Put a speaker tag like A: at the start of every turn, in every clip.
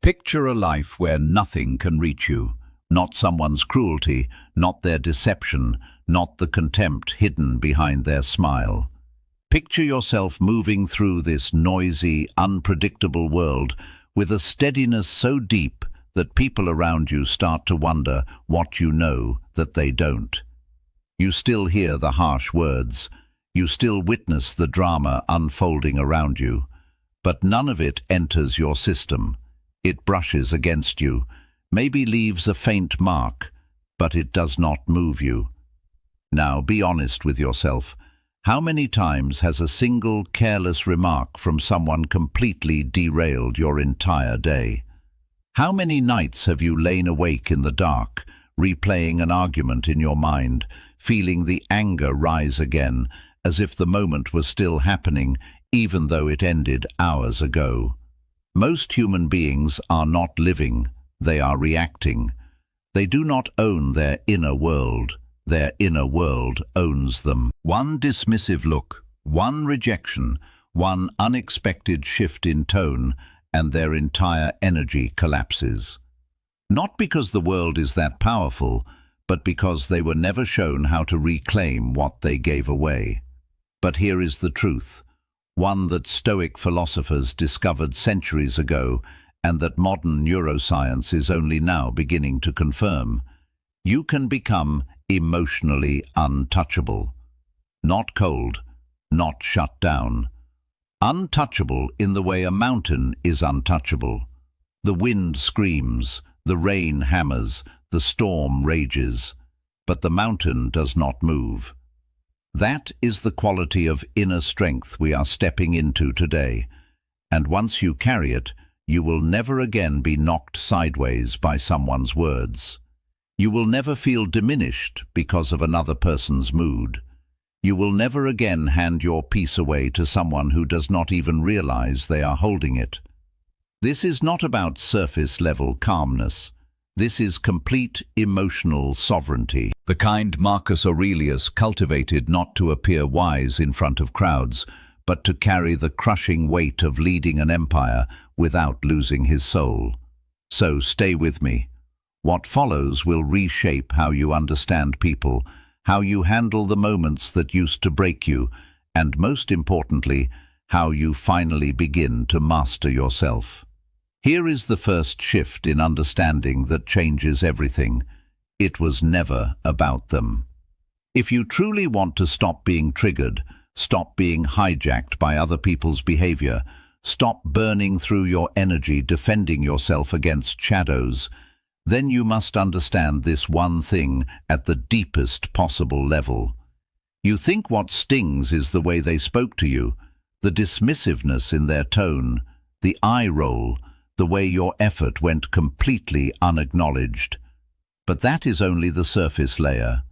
A: Picture a life where nothing can reach you, not someone's cruelty, not their deception, not the contempt hidden behind their smile. Picture yourself moving through this noisy, unpredictable world with a steadiness so deep that people around you start to wonder what you know that they don't. You still hear the harsh words, you still witness the drama unfolding around you, but none of it enters your system. It brushes against you, maybe leaves a faint mark, but it does not move you. Now be honest with yourself. How many times has a single careless remark from someone completely derailed your entire day? How many nights have you lain awake in the dark, replaying an argument in your mind, feeling the anger rise again, as if the moment was still happening, even though it ended hours ago? Most human beings are not living, they are reacting. They do not own their inner world owns them. One dismissive look, one rejection, one unexpected shift in tone, and their entire energy collapses. Not because the world is that powerful, but because they were never shown how to reclaim what they gave away. But here is the truth, one that Stoic philosophers discovered centuries ago and that modern neuroscience is only now beginning to confirm. You can become emotionally untouchable. Not cold, not shut down. Untouchable in the way a mountain is untouchable. The wind screams, the rain hammers, the storm rages, but the mountain does not move. That is the quality of inner strength we are stepping into today, and once you carry it, you will never again be knocked sideways by someone's words. You will never feel diminished because of another person's mood. You will never again hand your peace away to someone who does not even realize they are holding it. This is not about surface-level calmness. This is complete emotional sovereignty. The kind Marcus Aurelius cultivated not to appear wise in front of crowds, but to carry the crushing weight of leading an empire without losing his soul. So stay with me. What follows will reshape how you understand people, how you handle the moments that used to break you, and most importantly, how you finally begin to master yourself. Here is the first shift in understanding that changes everything. It was never about them. If you truly want to stop being triggered, stop being hijacked by other people's behavior, stop burning through your energy defending yourself against shadows, then you must understand this one thing at the deepest possible level. You think what stings is the way they spoke to you, the dismissiveness in their tone, the eye roll, the way your effort went completely unacknowledged. But that is only the surface layer.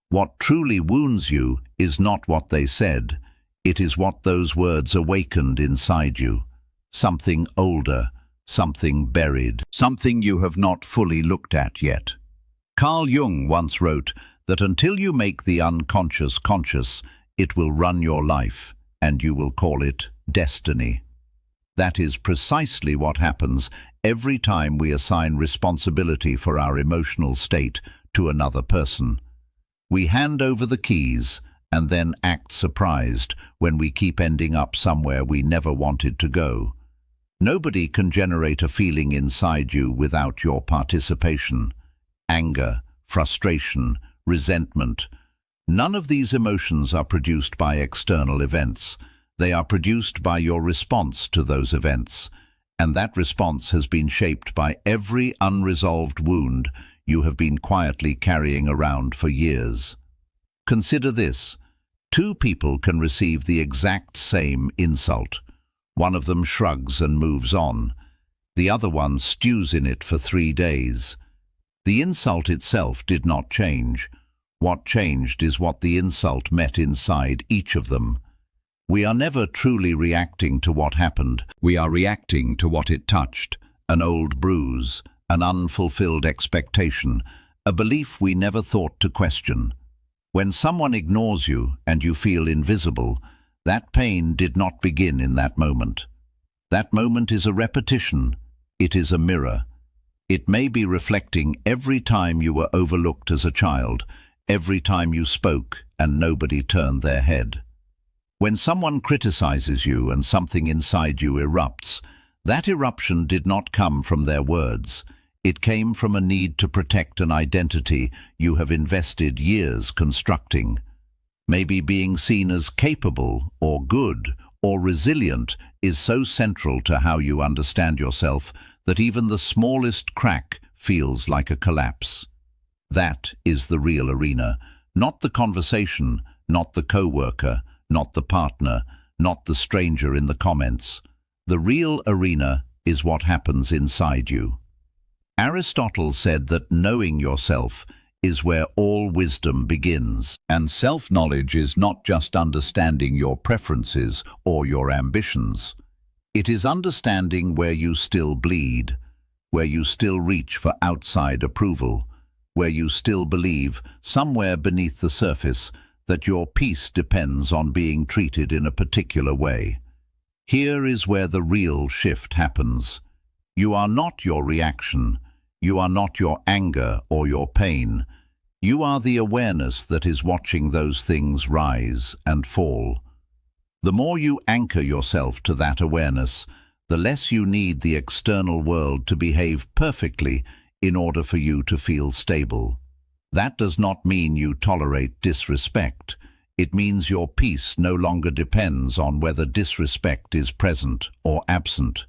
A: What truly wounds you is not what they said, it is what those words awakened inside you. Something older, something buried, something you have not fully looked at yet. Carl Jung once wrote that until you make the unconscious conscious, it will run your life, and you will call it destiny. That is precisely what happens every time we assign responsibility for our emotional state to another person. We hand over the keys and then act surprised when we keep ending up somewhere we never wanted to go. Nobody can generate a feeling inside you without your participation. Anger, frustration, resentment. None of these emotions are produced by external events. They are produced by your response to those events, and that response has been shaped by every unresolved wound you have been quietly carrying around for years. Consider this. Two people can receive the exact same insult. One of them shrugs and moves on. The other one stews in it for 3 days. The insult itself did not change. What changed is what the insult met inside each of them. We are never truly reacting to what happened. We are reacting to what it touched, an old bruise, an unfulfilled expectation, a belief we never thought to question. When someone ignores you and you feel invisible, that pain did not begin in that moment. That moment is a repetition. It is a mirror. It may be reflecting every time you were overlooked as a child, every time you spoke and nobody turned their head. When someone criticizes you and something inside you erupts, that eruption did not come from their words. It came from a need to protect an identity you have invested years constructing. Maybe being seen as capable or good or resilient is so central to how you understand yourself that even the smallest crack feels like a collapse. That is the real arena, not the conversation, not the co-worker, not the partner, not the stranger in the comments. The real arena is what happens inside you. Aristotle said that knowing yourself is where all wisdom begins. And self-knowledge is not just understanding your preferences or your ambitions. It is understanding where you still bleed, where you still reach for outside approval, where you still believe, somewhere beneath the surface, that your peace depends on being treated in a particular way. Here is where the real shift happens. You are not your reaction. You are not your anger or your pain. You are the awareness that is watching those things rise and fall. The more you anchor yourself to that awareness, the less you need the external world to behave perfectly in order for you to feel stable. That does not mean you tolerate disrespect. It means your peace no longer depends on whether disrespect is present or absent.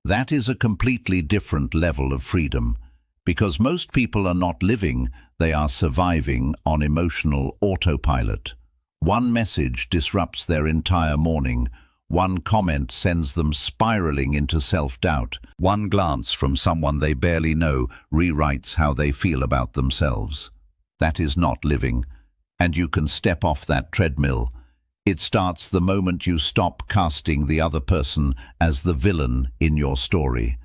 A: That is a completely different level of freedom, because most people are not living, they are surviving on emotional autopilot. One message disrupts their entire morning. One comment sends them spiraling into self-doubt. One glance from someone they barely know rewrites how they feel about themselves. That is not living, and you can step off that treadmill. It starts the moment you stop casting the other person as the villain in your story.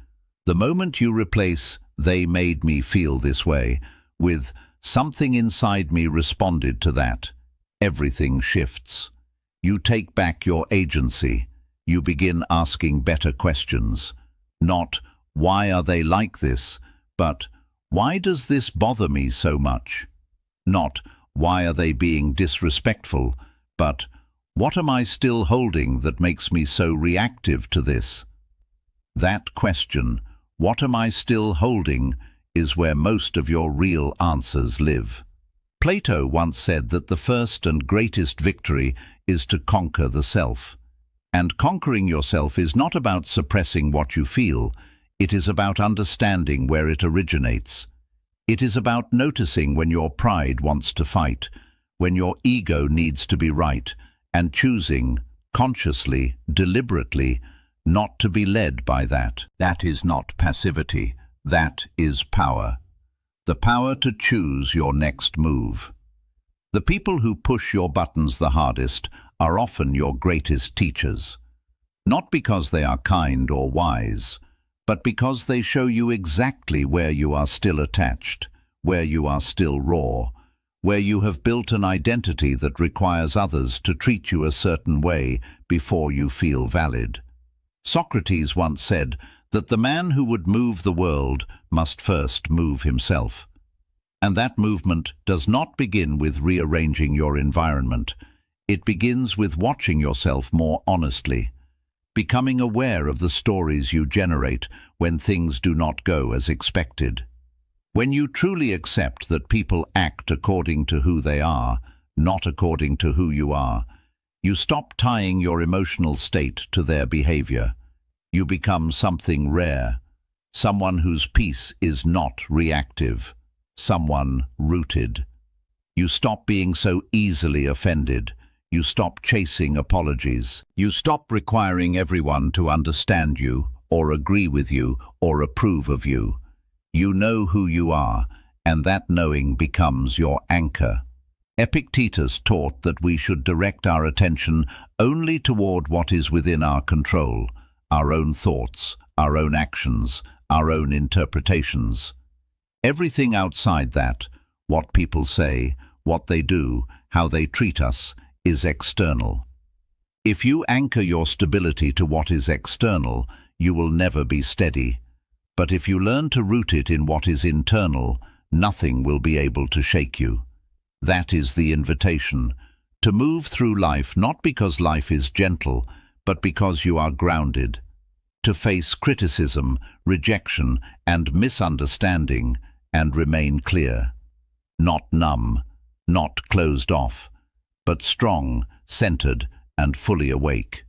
A: The moment you replace "they made me feel this way" with "something inside me responded to that," everything shifts. You take back your agency. You begin asking better questions. Not, "Why are they like this?" but, "Why does this bother me so much?" Not, "Why are they being disrespectful?" but, "What am I still holding that makes me so reactive to this?" That question, "What am I still holding?" is where most of your real answers live. Plato once said that the first and greatest victory is to conquer the self. And conquering yourself is not about suppressing what you feel, it is about understanding where it originates. It is about noticing when your pride wants to fight, when your ego needs to be right, and choosing, consciously, deliberately, not to be led by that. That is not passivity, that is power. The power to choose your next move. The people who push your buttons the hardest are often your greatest teachers. Not because they are kind or wise, but because they show you exactly where you are still attached, where you are still raw, where you have built an identity that requires others to treat you a certain way before you feel valid. Socrates once said that the man who would move the world must first move himself. And that movement does not begin with rearranging your environment. It begins with watching yourself more honestly, becoming aware of the stories you generate when things do not go as expected. When you truly accept that people act according to who they are, not according to who you are, you stop tying your emotional state to their behavior. You become something rare, someone whose peace is not reactive, someone rooted. You stop being so easily offended. You stop chasing apologies. You stop requiring everyone to understand you, or agree with you, or approve of you. You know who you are, and that knowing becomes your anchor. Epictetus taught that we should direct our attention only toward what is within our control, our own thoughts, our own actions, our own interpretations. Everything outside that, what people say, what they do, how they treat us, is external. If you anchor your stability to what is external, you will never be steady. But if you learn to root it in what is internal, nothing will be able to shake you. That is the invitation, to move through life not because life is gentle, but because you are grounded. To face criticism, rejection, and misunderstanding, and remain clear. Not numb, not closed off, but strong, centered, and fully awake.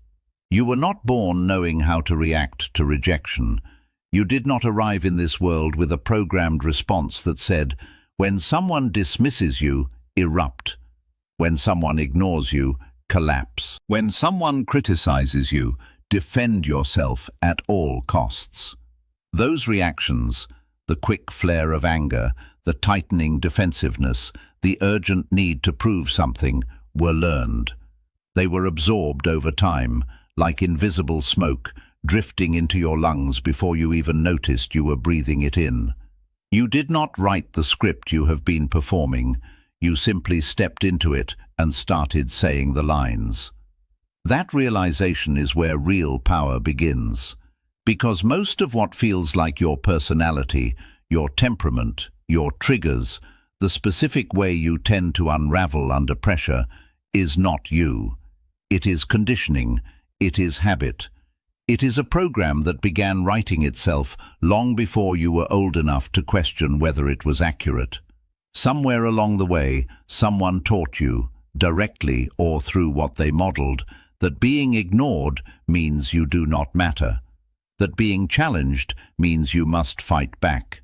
A: You were not born knowing how to react to rejection. You did not arrive in this world with a programmed response that said, when someone dismisses you, erupt. When someone ignores you, collapse. When someone criticizes you, defend yourself at all costs. Those reactions, the quick flare of anger, the tightening defensiveness, the urgent need to prove something, were learned. They were absorbed over time, like invisible smoke, drifting into your lungs before you even noticed you were breathing it in. You did not write the script you have been performing. You simply stepped into it and started saying the lines. That realization is where real power begins. Because most of what feels like your personality, your temperament, your triggers, the specific way you tend to unravel under pressure, is not you. It is conditioning. It is habit. It is a program that began writing itself long before you were old enough to question whether it was accurate. Somewhere along the way, someone taught you, directly or through what they modeled, that being ignored means you do not matter. That being challenged means you must fight back.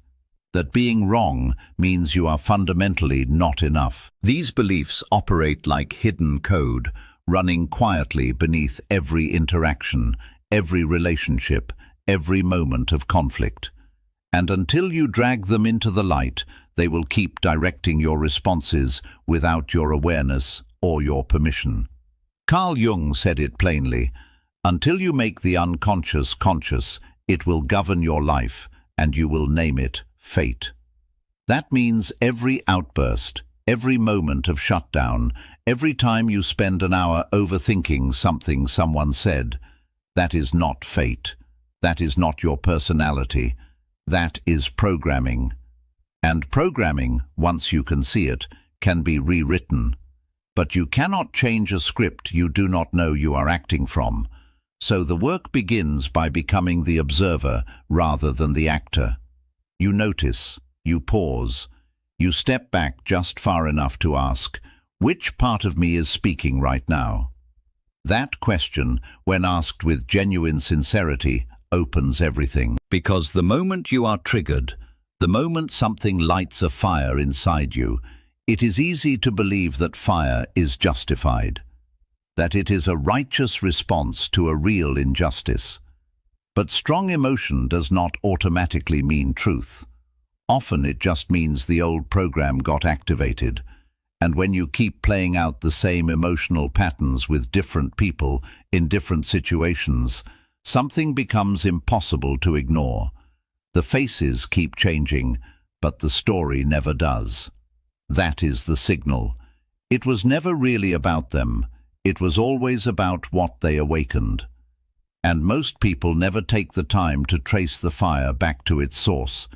A: That being wrong means you are fundamentally not enough. These beliefs operate like hidden code, running quietly beneath every interaction, every relationship, every moment of conflict. And until you drag them into the light, they will keep directing your responses without your awareness or your permission. Carl Jung said it plainly, until you make the unconscious conscious, it will govern your life, and you will name it fate. That means every outburst, every moment of shutdown, every time you spend an hour overthinking something someone said, that is not fate. That is not your personality. That is programming. And programming, once you can see it, can be rewritten. But you cannot change a script you do not know you are acting from. So the work begins by becoming the observer rather than the actor. You notice, you pause, you step back just far enough to ask, which part of me is speaking right now? That question, when asked with genuine sincerity, opens everything. Because the moment you are triggered, the moment something lights a fire inside you, it is easy to believe that fire is justified, that it is a righteous response to a real injustice. But strong emotion does not automatically mean truth. Often it just means the old program got activated. And when you keep playing out the same emotional patterns with different people in different situations, something becomes impossible to ignore. The faces keep changing, but the story never does. That is the signal. It was never really about them. It was always about what they awakened. And most people never take the time to trace the fire back to its source.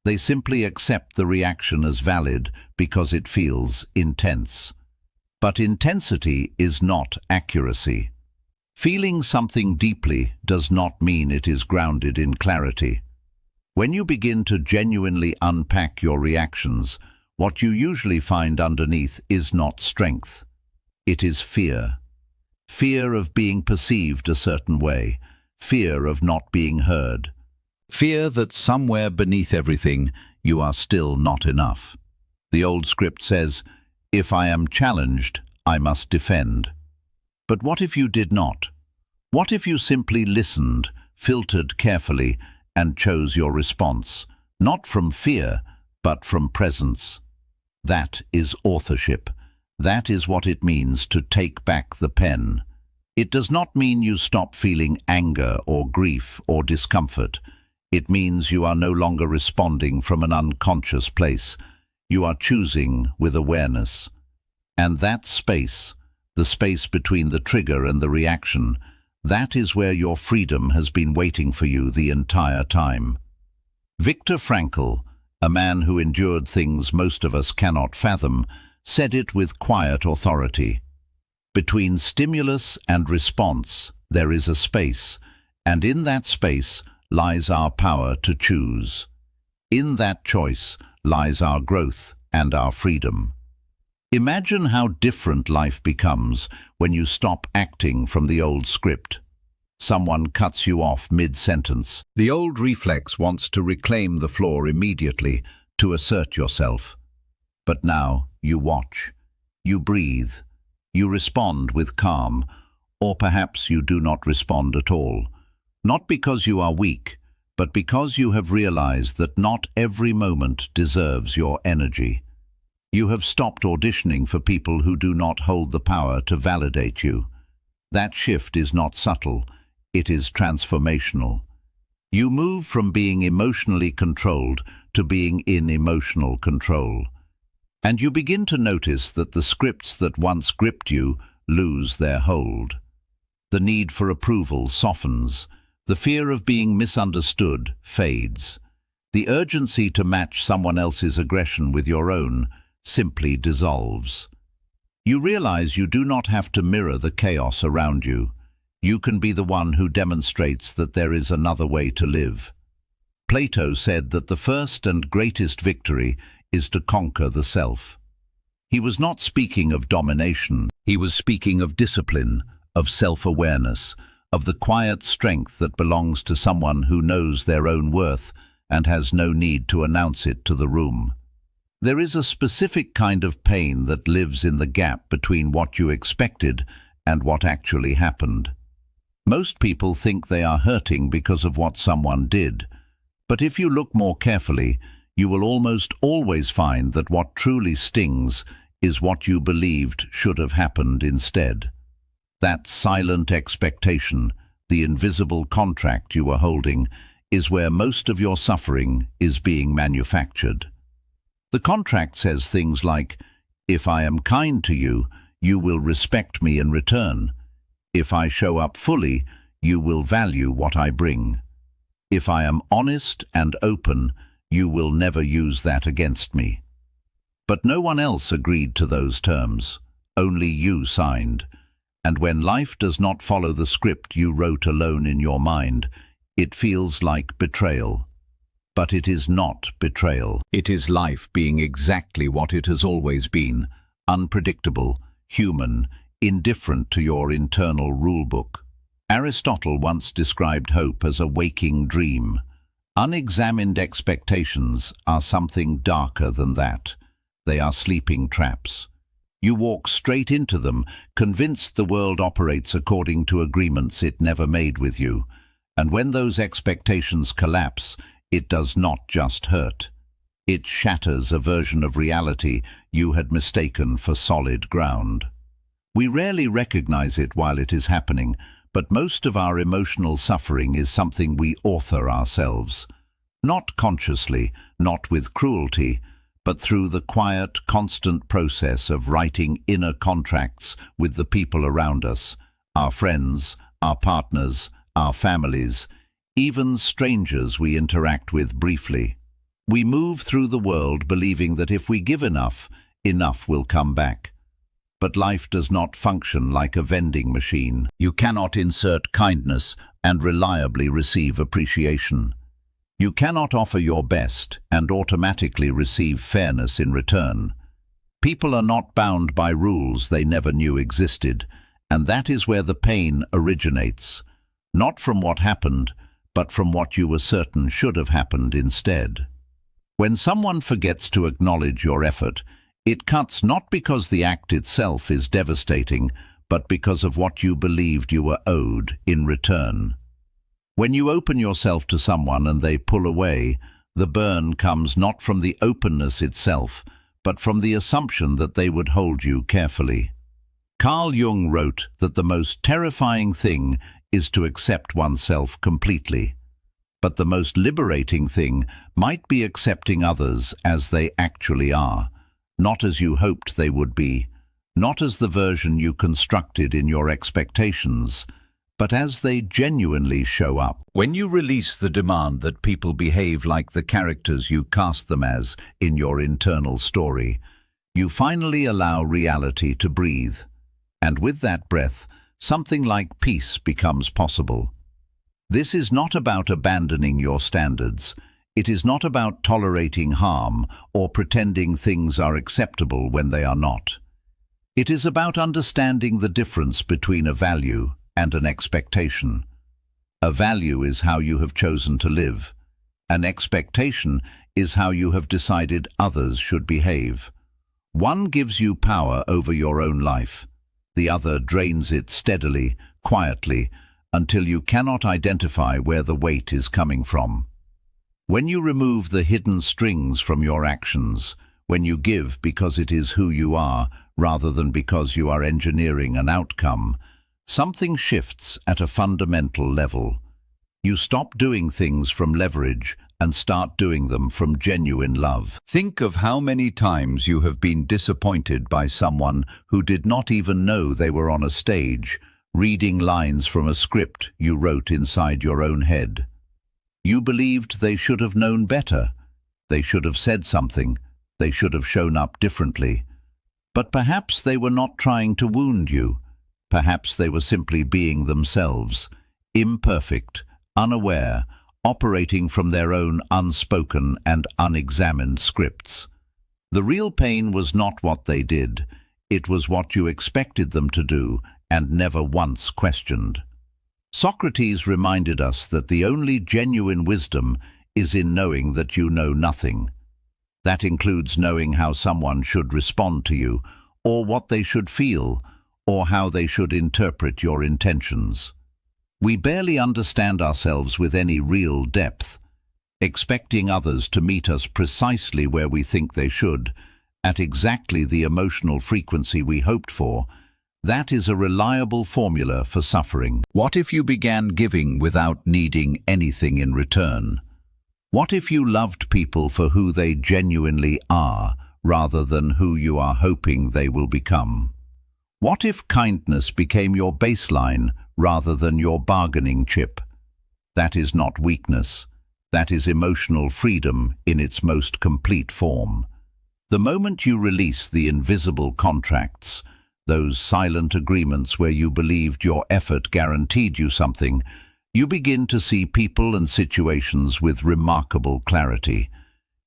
A: They simply accept the reaction as valid because it feels intense. But intensity is not accuracy. Feeling something deeply does not mean it is grounded in clarity. When you begin to genuinely unpack your reactions, what you usually find underneath is not strength. It is fear. Fear of being perceived a certain way. Fear of not being heard. Fear that somewhere beneath everything, you are still not enough. The old script says, if I am challenged, I must defend. But what if you did not? What if you simply listened, filtered carefully, and chose your response, not from fear, but from presence? That is authorship. That is what it means to take back the pen. It does not mean you stop feeling anger or grief or discomfort. It means you are no longer responding from an unconscious place. You are choosing with awareness. And that space, the space between the trigger and the reaction, that is where your freedom has been waiting for you the entire time. Viktor Frankl, a man who endured things most of us cannot fathom, said it with quiet authority. Between stimulus and response, there is a space, and in that space lies our power to choose. In that choice lies our growth and our freedom. Imagine how different life becomes when you stop acting from the old script. Someone cuts you off mid-sentence. The old reflex wants to reclaim the floor immediately, to assert yourself. But now you watch, you breathe, you respond with calm, or perhaps you do not respond at all. Not because you are weak, but because you have realized that not every moment deserves your energy. You have stopped auditioning for people who do not hold the power to validate you. That shift is not subtle, it is transformational. You move from being emotionally controlled to being in emotional control. And you begin to notice that the scripts that once gripped you lose their hold. The need for approval softens. The fear of being misunderstood fades. The urgency to match someone else's aggression with your own simply dissolves. You realize you do not have to mirror the chaos around you. You can be the one who demonstrates that there is another way to live. Plato said that the first and greatest victory is to conquer the self. He was not speaking of domination. He was speaking of discipline, of self-awareness, of the quiet strength that belongs to someone who knows their own worth and has no need to announce it to the room. There is a specific kind of pain that lives in the gap between what you expected and what actually happened. Most people think they are hurting because of what someone did, but if you look more carefully, you will almost always find that what truly stings is what you believed should have happened instead. That silent expectation, the invisible contract you were holding, is where most of your suffering is being manufactured. The contract says things like, "If I am kind to you, you will respect me in return. If I show up fully, you will value what I bring. If I am honest and open, you will never use that against me." But no one else agreed to those terms. Only you signed. And when life does not follow the script you wrote alone in your mind, it feels like betrayal. But it is not betrayal. It is life being exactly what it has always been, unpredictable, human, indifferent to your internal rulebook. Aristotle once described hope as a waking dream. Unexamined expectations are something darker than that. They are sleeping traps. You walk straight into them, convinced the world operates according to agreements it never made with you. And when those expectations collapse, it does not just hurt. It shatters a version of reality you had mistaken for solid ground. We rarely recognize it while it is happening, but most of our emotional suffering is something we author ourselves. Not consciously, not with cruelty, but through the quiet, constant process of writing inner contracts with the people around us, our friends, our partners, our families, even strangers we interact with briefly. We move through the world believing that if we give enough, enough will come back. But life does not function like a vending machine. You cannot insert kindness and reliably receive appreciation. You cannot offer your best and automatically receive fairness in return. People are not bound by rules they never knew existed, and that is where the pain originates. Not from what happened, but from what you were certain should have happened instead. When someone forgets to acknowledge your effort, it cuts not because the act itself is devastating, but because of what you believed you were owed in return. When you open yourself to someone and they pull away, the burn comes not from the openness itself, but from the assumption that they would hold you carefully. Carl Jung wrote that the most terrifying thing is to accept oneself completely. But the most liberating thing might be accepting others as they actually are, not as you hoped they would be, not as the version you constructed in your expectations, but as they genuinely show up. When you release the demand that people behave like the characters you cast them as in your internal story, you finally allow reality to breathe. And with that breath, something like peace becomes possible. This is not about abandoning your standards. It is not about tolerating harm or pretending things are acceptable when they are not. It is about understanding the difference between a value and an expectation. A value is how you have chosen to live. An expectation is how you have decided others should behave. One gives you power over your own life. The other drains it steadily, quietly, until you cannot identify where the weight is coming from. When you remove the hidden strings from your actions, when you give because it is who you are, rather than because you are engineering an outcome, something shifts at a fundamental level. You stop doing things from leverage and start doing them from genuine love. Think of how many times you have been disappointed by someone who did not even know they were on a stage, reading lines from a script you wrote inside your own head. You believed they should have known better. They should have said something. They should have shown up differently. But perhaps they were not trying to wound you. Perhaps they were simply being themselves, imperfect, unaware, operating from their own unspoken and unexamined scripts. The real pain was not what they did. It was what you expected them to do and never once questioned. Socrates reminded us that the only genuine wisdom is in knowing that you know nothing. That includes knowing how someone should respond to you, or what they should feel, or how they should interpret your intentions. We barely understand ourselves with any real depth, expecting others to meet us precisely where we think they should, at exactly the emotional frequency we hoped for. That is a reliable formula for suffering. What if you began giving without needing anything in return? What if you loved people for who they genuinely are, rather than who you are hoping they will become? What if kindness became your baseline rather than your bargaining chip? That is not weakness. That is emotional freedom in its most complete form. The moment you release the invisible contracts, those silent agreements where you believed your effort guaranteed you something, you begin to see people and situations with remarkable clarity.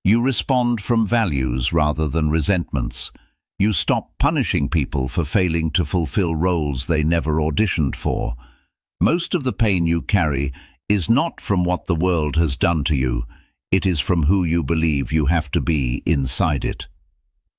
A: You respond from values rather than resentments. You stop punishing people for failing to fulfill roles they never auditioned for. Most of the pain you carry is not from what the world has done to you. It is from who you believe you have to be inside it.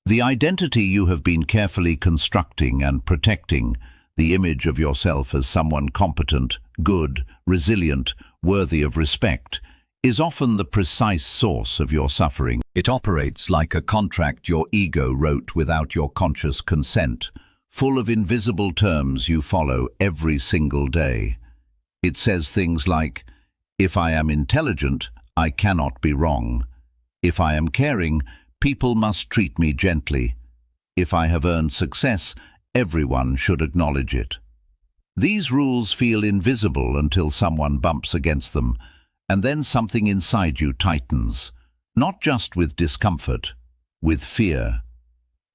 A: The identity you have been carefully constructing and protecting, the image of yourself as someone competent, good, resilient, worthy of respect, is often the precise source of your suffering. It operates like a contract your ego wrote without your conscious consent, full of invisible terms you follow every single day. It says things like, if I am intelligent, I cannot be wrong. If I am caring, people must treat me gently. If I have earned success, everyone should acknowledge it. These rules feel invisible until someone bumps against them, and then something inside you tightens, not just with discomfort, with fear.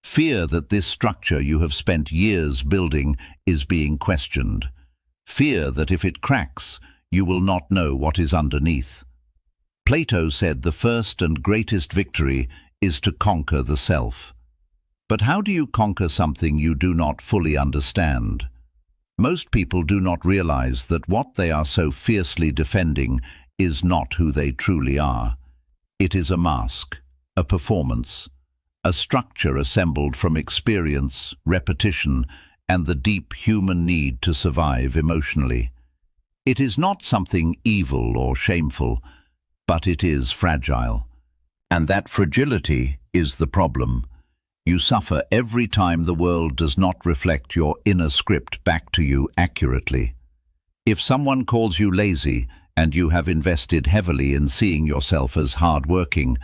A: Fear that this structure you have spent years building is being questioned. Fear that if it cracks, you will not know what is underneath. Plato said the first and greatest victory is to conquer the self. But how do you conquer something you do not fully understand? Most people do not realize that what they are so fiercely defending is not who they truly are. It is a mask, a performance, a structure assembled from experience, repetition, and the deep human need to survive emotionally. It is not something evil or shameful, but it is fragile. And that fragility is the problem. You suffer every time the world does not reflect your inner script back to you accurately. If someone calls you lazy, and you have invested heavily in seeing yourself as hard-working,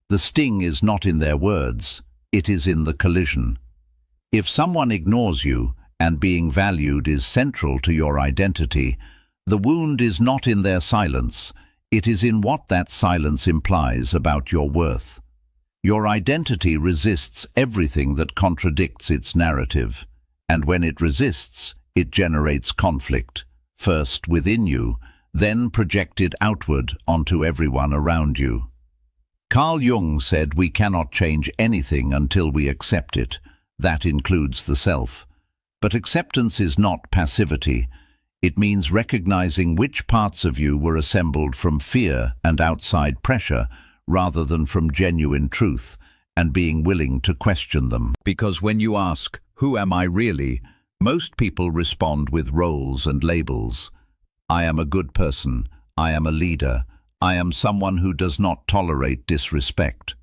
A: the sting is not in their words, it is in the collision. If someone ignores you, and being valued is central to your identity, the wound is not in their silence, it is in what that silence implies about your worth. Your identity resists everything that contradicts its narrative, and when it resists, it generates conflict, first within you, then projected outward onto everyone around you. Carl Jung said we cannot change anything until we accept it. That includes the self. But acceptance is not passivity. It means recognizing which parts of you were assembled from fear and outside pressure rather than from genuine truth, and being willing to question them. Because when you ask, "Who am I really?" most people respond with roles and labels. I am a good person. I am a leader. I am someone who does not tolerate disrespect.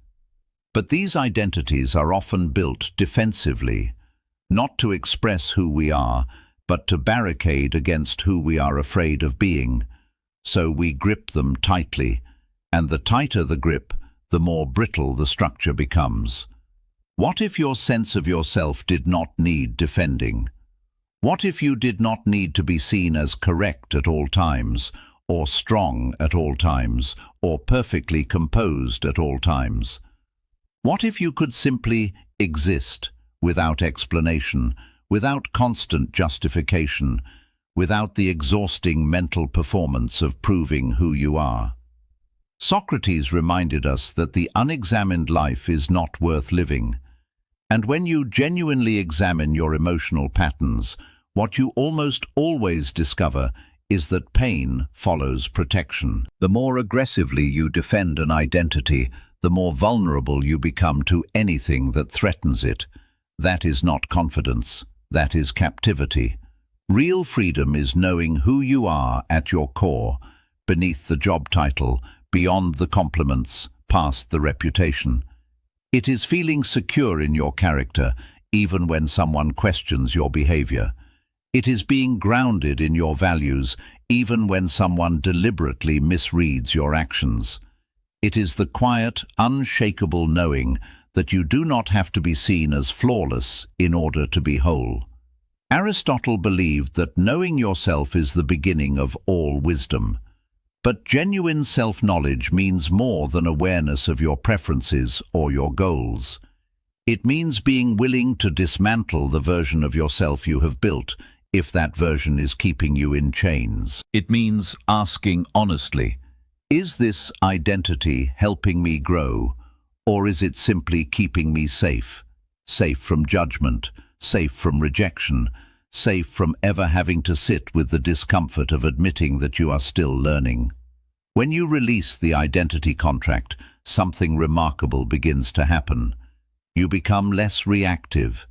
A: But these identities are often built defensively, not to express who we are, but to barricade against who we are afraid of being. So we grip them tightly, and the tighter the grip, the more brittle the structure becomes. What if your sense of yourself did not need defending? What if you did not need to be seen as correct at all times, or strong at all times, or perfectly composed at all times? What if you could simply exist without explanation, without constant justification, without the exhausting mental performance of proving who you are? Socrates reminded us that the unexamined life is not worth living. And when you genuinely examine your emotional patterns, what you almost always discover is that pain follows protection. The more aggressively you defend an identity, the more vulnerable you become to anything that threatens it. That is not confidence, that is captivity. Real freedom is knowing who you are at your core, beneath the job title, beyond the compliments, past the reputation. It is feeling secure in your character, even when someone questions your behavior. It is being grounded in your values, even when someone deliberately misreads your actions. It is the quiet, unshakable knowing that you do not have to be seen as flawless in order to be whole. Aristotle believed that knowing yourself is the beginning of all wisdom. But genuine self-knowledge means more than awareness of your preferences or your goals. It means being willing to dismantle the version of yourself you have built, if that version is keeping you in chains. It means asking honestly, is this identity helping me grow, or is it simply keeping me safe? Safe from judgment, safe from rejection, safe from ever having to sit with the discomfort of admitting that you are still learning. When you release the identity contract, something remarkable begins to happen. You become less reactive.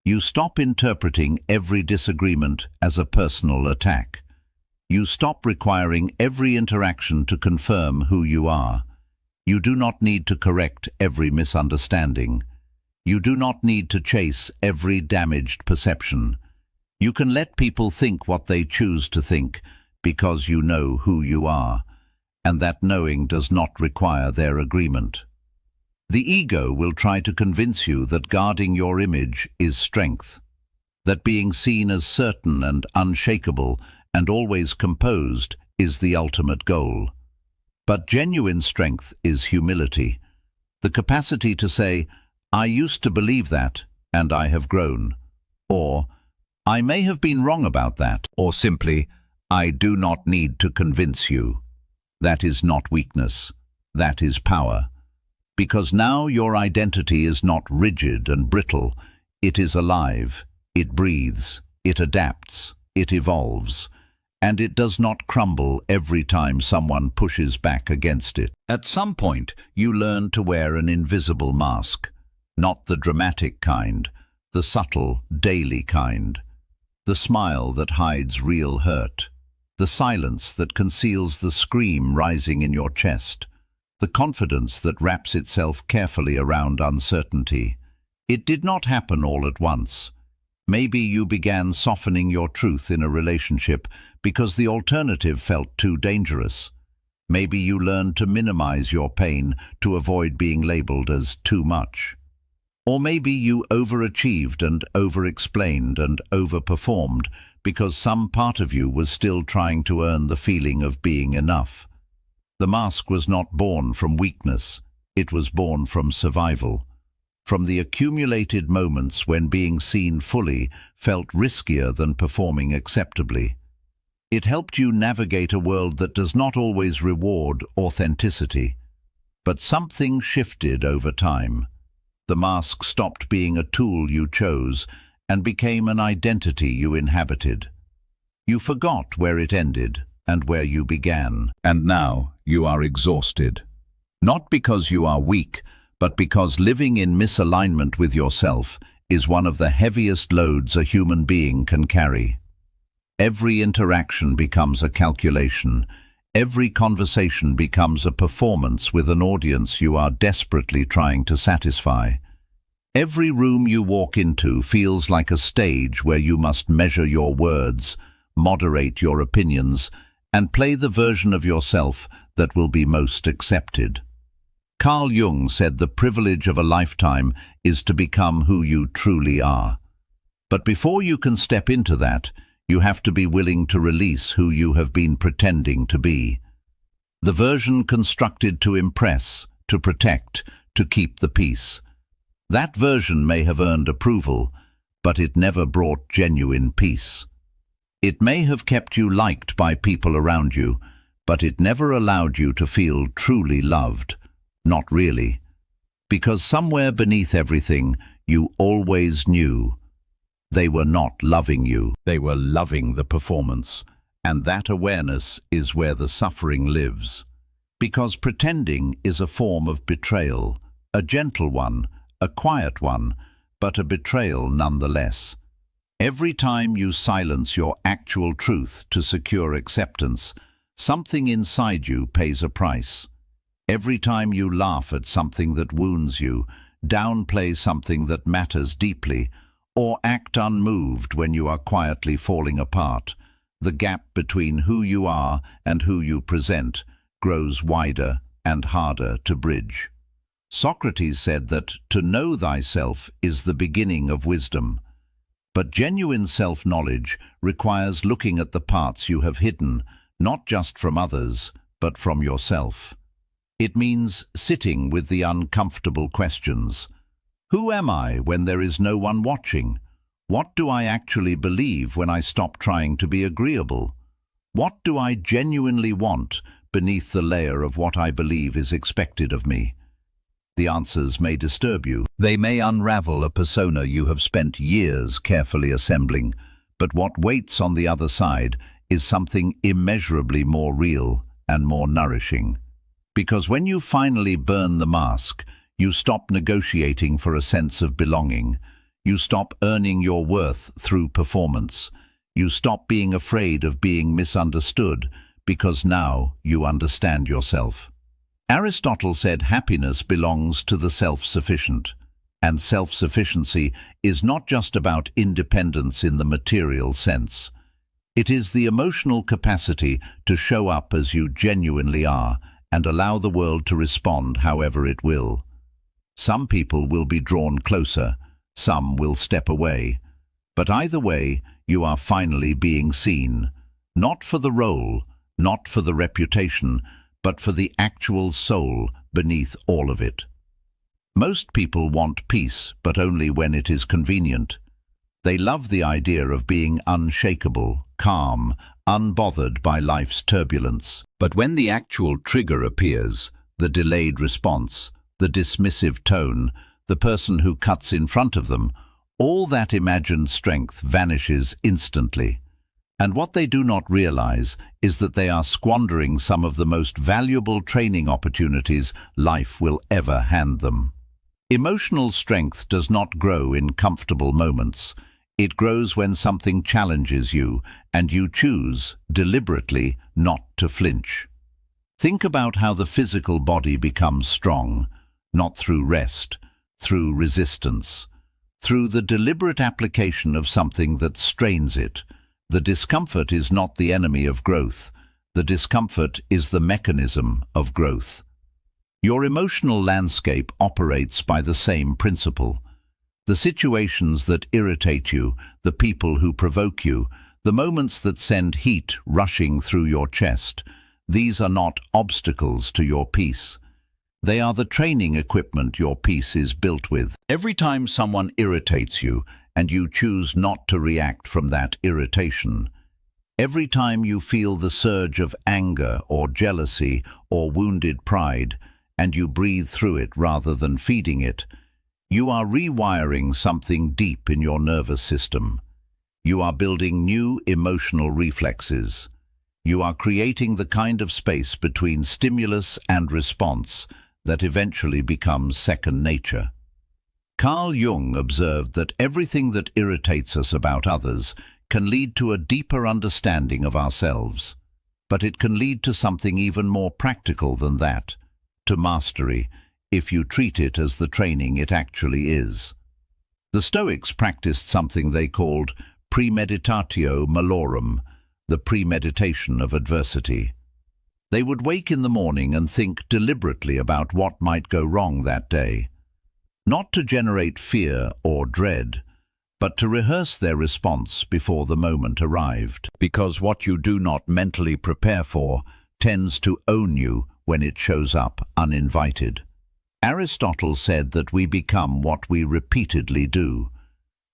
A: You stop interpreting every disagreement as a personal attack. You stop requiring every interaction to confirm who you are. You do not need to correct every misunderstanding. You do not need to chase every damaged perception. You can let people think what they choose to think because you know who you are, and that knowing does not require their agreement. The ego will try to convince you that guarding your image is strength, that being seen as certain and unshakable and always composed is the ultimate goal. But genuine strength is humility, the capacity to say, I used to believe that, and I have grown, or I may have been wrong about that, or simply, I do not need to convince you. That is not weakness, that is power. Because now your identity is not rigid and brittle, it is alive, it breathes, it adapts, it evolves, and it does not crumble every time someone pushes back against it. At some point, you learn to wear an invisible mask, not the dramatic kind, the subtle, daily kind. The smile that hides real hurt, the silence that conceals the scream rising in your chest, the confidence that wraps itself carefully around uncertainty. It did not happen all at once. Maybe you began softening your truth in a relationship because the alternative felt too dangerous. Maybe you learned to minimize your pain to avoid being labeled as too much. Or maybe you overachieved and overexplained and overperformed because some part of you was still trying to earn the feeling of being enough. The mask was not born from weakness, it was born from survival, from the accumulated moments when being seen fully felt riskier than performing acceptably. It helped you navigate a world that does not always reward authenticity. But something shifted over time. The mask stopped being a tool you chose and became an identity you inhabited. You forgot where it ended and where you began. And now you are exhausted. Not because you are weak, but because living in misalignment with yourself is one of the heaviest loads a human being can carry. Every interaction becomes a calculation. Every conversation becomes a performance with an audience you are desperately trying to satisfy. Every room you walk into feels like a stage where you must measure your words, moderate your opinions, and play the version of yourself that will be most accepted. Carl Jung said the privilege of a lifetime is to become who you truly are. But before you can step into that, you have to be willing to release who you have been pretending to be. The version constructed to impress, to protect, to keep the peace. That version may have earned approval, but it never brought genuine peace. It may have kept you liked by people around you, but it never allowed you to feel truly loved. Not really. Because somewhere beneath everything, you always knew they were not loving you. They were loving the performance. And that awareness is where the suffering lives. Because pretending is a form of betrayal, a gentle one, a quiet one, but a betrayal nonetheless. Every time you silence your actual truth to secure acceptance, something inside you pays a price. Every time you laugh at something that wounds you, downplay something that matters deeply, or act unmoved when you are quietly falling apart, the gap between who you are and who you present grows wider and harder to bridge. Socrates said that to know thyself is the beginning of wisdom. But genuine self-knowledge requires looking at the parts you have hidden, not just from others, but from yourself. It means sitting with the uncomfortable questions. Who am I when there is no one watching? What do I actually believe when I stop trying to be agreeable? What do I genuinely want beneath the layer of what I believe is expected of me? The answers may disturb you. They may unravel a persona you have spent years carefully assembling, but what waits on the other side is something immeasurably more real and more nourishing. Because when you finally burn the mask, you stop negotiating for a sense of belonging. You stop earning your worth through performance. You stop being afraid of being misunderstood, because now you understand yourself. Aristotle said happiness belongs to the self-sufficient, and self-sufficiency is not just about independence in the material sense. It is the emotional capacity to show up as you genuinely are and allow the world to respond however it will. Some people will be drawn closer, some will step away. But either way, you are finally being seen, not for the role, not for the reputation, but for the actual soul beneath all of it. Most people want peace, but only when it is convenient. They love the idea of being unshakable, calm, unbothered by life's turbulence. But when the actual trigger appears, the delayed response, the dismissive tone, the person who cuts in front of them, all that imagined strength vanishes instantly. And what they do not realize is that they are squandering some of the most valuable training opportunities life will ever hand them. Emotional strength does not grow in comfortable moments. It grows when something challenges you, and you choose, deliberately, not to flinch. Think about how the physical body becomes strong, not through rest, through resistance, through the deliberate application of something that strains it. The discomfort is not the enemy of growth. The discomfort is the mechanism of growth. Your emotional landscape operates by the same principle. The situations that irritate you, the people who provoke you, the moments that send heat rushing through your chest, these are not obstacles to your peace. They are the training equipment your peace is built with. Every time someone irritates you and you choose not to react from that irritation, every time you feel the surge of anger or jealousy or wounded pride and you breathe through it rather than feeding it, you are rewiring something deep in your nervous system. You are building new emotional reflexes. You are creating the kind of space between stimulus and response that eventually becomes second nature. Carl Jung observed that everything that irritates us about others can lead to a deeper understanding of ourselves, but it can lead to something even more practical than that, to mastery, if you treat it as the training it actually is. The Stoics practiced something they called premeditatio malorum, the premeditation of adversity. They would wake in the morning and think deliberately about what might go wrong that day, not to generate fear or dread, but to rehearse their response before the moment arrived. Because what you do not mentally prepare for tends to own you when it shows up uninvited. Aristotle said that we become what we repeatedly do.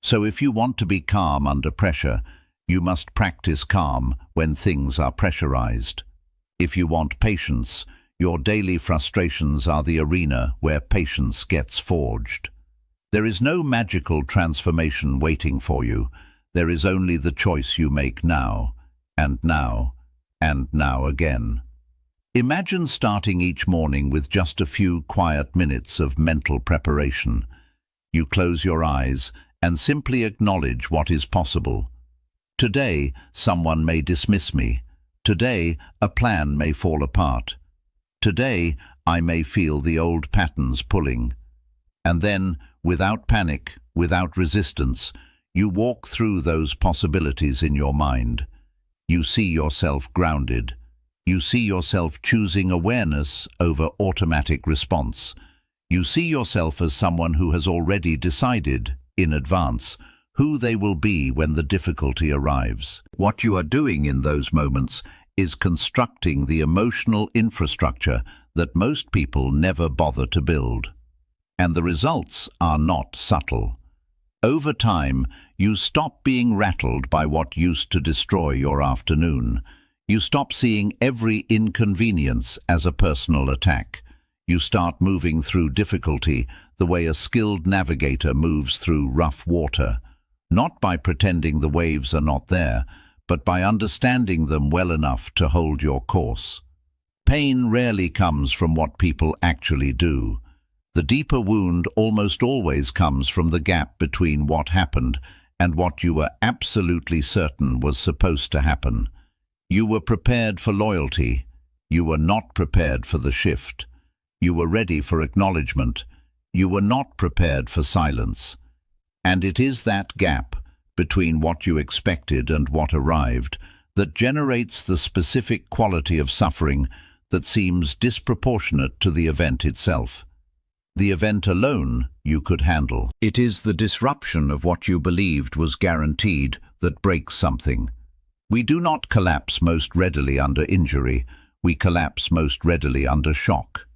A: So if you want to be calm under pressure, you must practice calm when things are pressurized. If you want patience, your daily frustrations are the arena where patience gets forged. There is no magical transformation waiting for you. There is only the choice you make now, and now, and now again. Imagine starting each morning with just a few quiet minutes of mental preparation. You close your eyes and simply acknowledge what is possible. Today, someone may dismiss me. Today, a plan may fall apart. Today, I may feel the old patterns pulling. And then, without panic, without resistance, you walk through those possibilities in your mind. You see yourself grounded. You see yourself choosing awareness over automatic response. You see yourself as someone who has already decided, in advance, who they will be when the difficulty arrives. What you are doing in those moments is constructing the emotional infrastructure that most people never bother to build. And the results are not subtle. Over time, you stop being rattled by what used to destroy your afternoon. You stop seeing every inconvenience as a personal attack. You start moving through difficulty the way a skilled navigator moves through rough water, not by pretending the waves are not there, but by understanding them well enough to hold your course. Pain rarely comes from what people actually do. The deeper wound almost always comes from the gap between what happened and what you were absolutely certain was supposed to happen. You were prepared for loyalty. You were not prepared for the shift. You were ready for acknowledgement. You were not prepared for silence. And it is that gap between what you expected and what arrived that generates the specific quality of suffering that seems disproportionate to the event itself. The event alone you could handle. It is the disruption of what you believed was guaranteed that breaks something. We do not collapse most readily under injury. We collapse most readily under shock.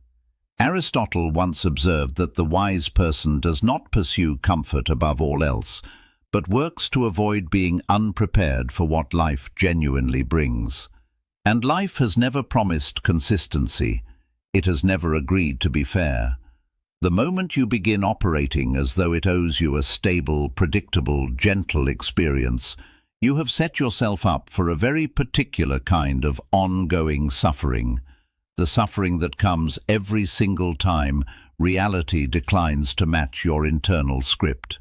A: Aristotle once observed that the wise person does not pursue comfort above all else, but works to avoid being unprepared for what life genuinely brings. And life has never promised consistency. It has never agreed to be fair. The moment you begin operating as though it owes you a stable, predictable, gentle experience, you have set yourself up for a very particular kind of ongoing suffering. The suffering that comes every single time reality declines to match your internal script.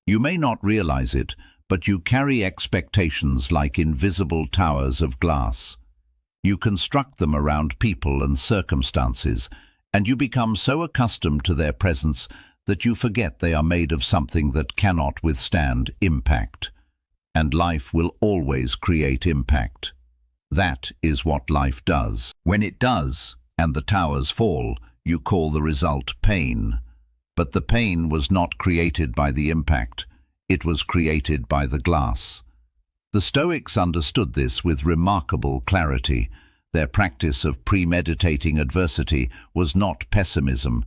A: You may not realize it, but you carry expectations like invisible towers of glass. You construct them around people and circumstances, and you become so accustomed to their presence that you forget they are made of something that cannot withstand impact. And life will always create impact. That is what life does. When it does, and the towers fall, you call the result pain. But the pain was not created by the impact, it was created by the glass. The Stoics understood this with remarkable clarity. Their practice of premeditating adversity was not pessimism,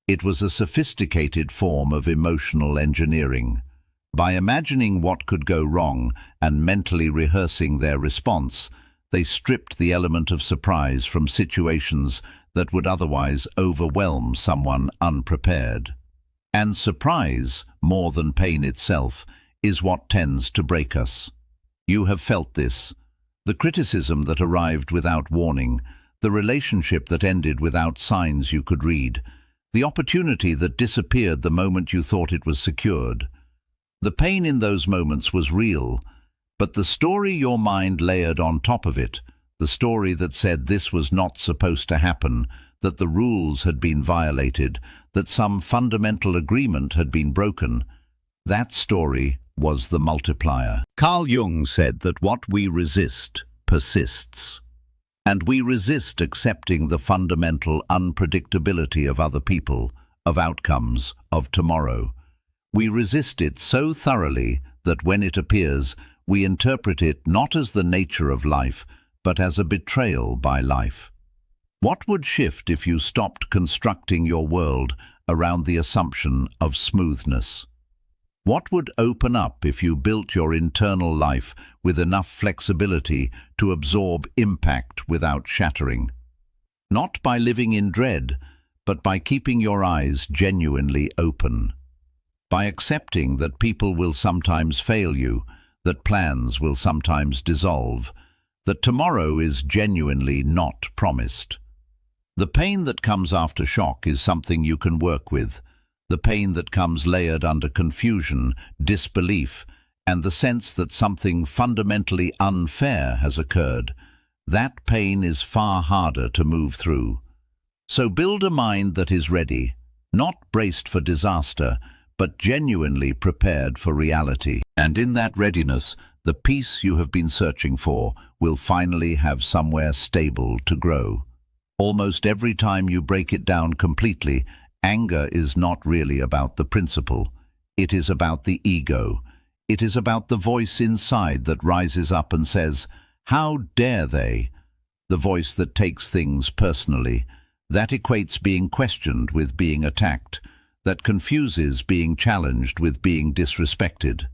A: it was a sophisticated form of emotional engineering. By imagining what could go wrong and mentally rehearsing their response, they stripped the element of surprise from situations that would otherwise overwhelm someone unprepared. And surprise, more than pain itself, is what tends to break us. You have felt this. The criticism that arrived without warning, the relationship that ended without signs you could read, the opportunity that disappeared the moment you thought it was secured. The pain in those moments was real, but the story your mind layered on top of it, the story that said this was not supposed to happen, that the rules had been violated, that some fundamental agreement had been broken, that story was the multiplier. Carl Jung said that what we resist persists. And we resist accepting the fundamental unpredictability of other people, of outcomes, of tomorrow. We resist it so thoroughly that when it appears, we interpret it not as the nature of life, but as a betrayal by life. What would shift if you stopped constructing your world around the assumption of smoothness? What would open up if you built your internal life with enough flexibility to absorb impact without shattering? Not by living in dread, but by keeping your eyes genuinely open. By accepting that people will sometimes fail you, that plans will sometimes dissolve, that tomorrow is genuinely not promised. The pain that comes after shock is something you can work with. The pain that comes layered under confusion, disbelief, and the sense that something fundamentally unfair has occurred, that pain is far harder to move through. So build a mind that is ready, not braced for disaster, but genuinely prepared for reality. And in that readiness, the peace you have been searching for will finally have somewhere stable to grow. Almost every time you break it down completely, anger is not really about the principle. It is about the ego. It is about the voice inside that rises up and says, "How dare they?" The voice that takes things personally, that equates being questioned with being attacked, that confuses being challenged with being disrespected.